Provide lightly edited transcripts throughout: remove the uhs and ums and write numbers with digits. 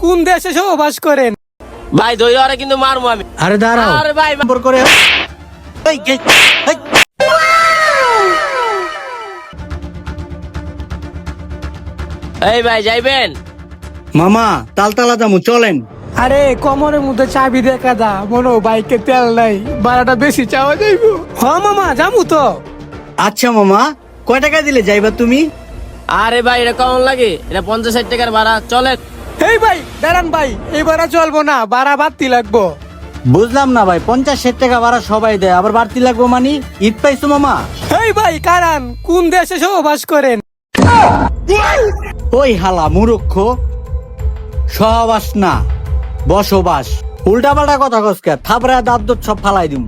কোন দেশে বসবাস করেন? ভাই দই আরে কিন্তু মারবো আমি। আরে দাঁড়াও, আরে ভাই নম্বর করে এই, এই, এই। এই ভাই যাইবেন? মামা তালতলা যামু, চলেন। আরে কোমরের মধ্যে চাবি দেখা দা, মনো বাইকে তেল নাই, ভাড়াটা বেশি চাওয়া যাইবো। হ মামা যামু তো। আচ্ছা মামা, কয় টাকা দিলে যাইবা তুমি? আরে ভাই এটা কেমন লাগে? এটা 50-60 টাকার ভাড়া, চলেন। এই ভাই দাঁড়ান ভাই, এই ভাড়া চলবো না, ভাড়া বাড়তি লাগবো। বুঝলাম না ভাই, 50-60 টাকা ভাড়া সবাই দেয়, আবার বাড়তি লাগবো মানে? ঈদ পাইছো মামা? এই ভাই কারণ কোন দেশে বসবাস করেন? ওই হালা মূর্খ, সহবাস না বসবাস। উল্টা পাল্টা কথা কসকে, থাবড়া দাঁত দুধ সব ফালাই দিম।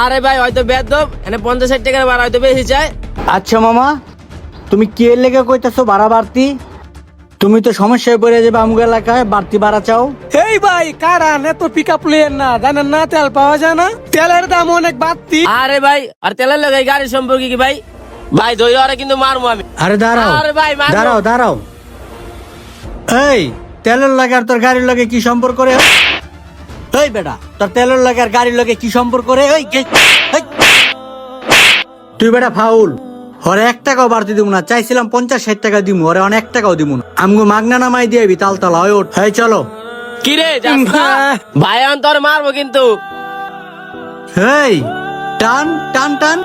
আরে ভাই হয়তো বেদব, এনে 50-60 টাকার ভাড়া হয়তো বেশি চাই। আচ্ছা মামা, তুমি কে লেগে কইতাছো ভাড়া বাড়তি? তুমি তো সমস্যায় পড়ে যাবে, আমগো এলাকায় বাড়তি ভাড়া চাও। এই ভাই কারণ এত পিক আপ প্লেয়ার না, জানেন না তেল পাওয়া যায় না, তেলের দাম অনেক বাড়তি। আরে ভাই আর তেলের লাগে গাড়ির সম্পর্কে কি ভাই? ভাই দই আরে কিন্তু মারবো আমি। আরে দাঁড়াও, আরে ভাই, মারবো। দাঁড়াও দাঁড়াও। এই তেলের লাগে আর তোর গাড়ির লগে কি সম্পর্ক রে? এই বেটা, তোর তেলের লাগে আর গাড়ির লগে কি সম্পর্ক রে? এই এই। তুই বেটা ফাউল। ওরে 1 টাকাও বাড়তি দিব না, চাইছিলাম 50-60 টাকা দিব, ওরে অনেক টাকাও দিব না। আমগো মাগনা নামাই দিবি তালতলা, ওই ওঠ। এই চলো। কি রে যাস না? ভাই আমি তোর মারবো কিন্তু। এই টান টান টান।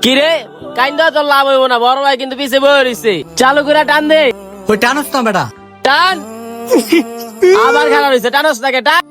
কি রে কাইন্দা তোর লাভ হইব না, বড় ভাই কিন্তু পিছে বয়ে রইছে। চালু করে টান দে। ওই টানস না বেটা। টান। আবার খেলা রইছে, টানস নাকি টান।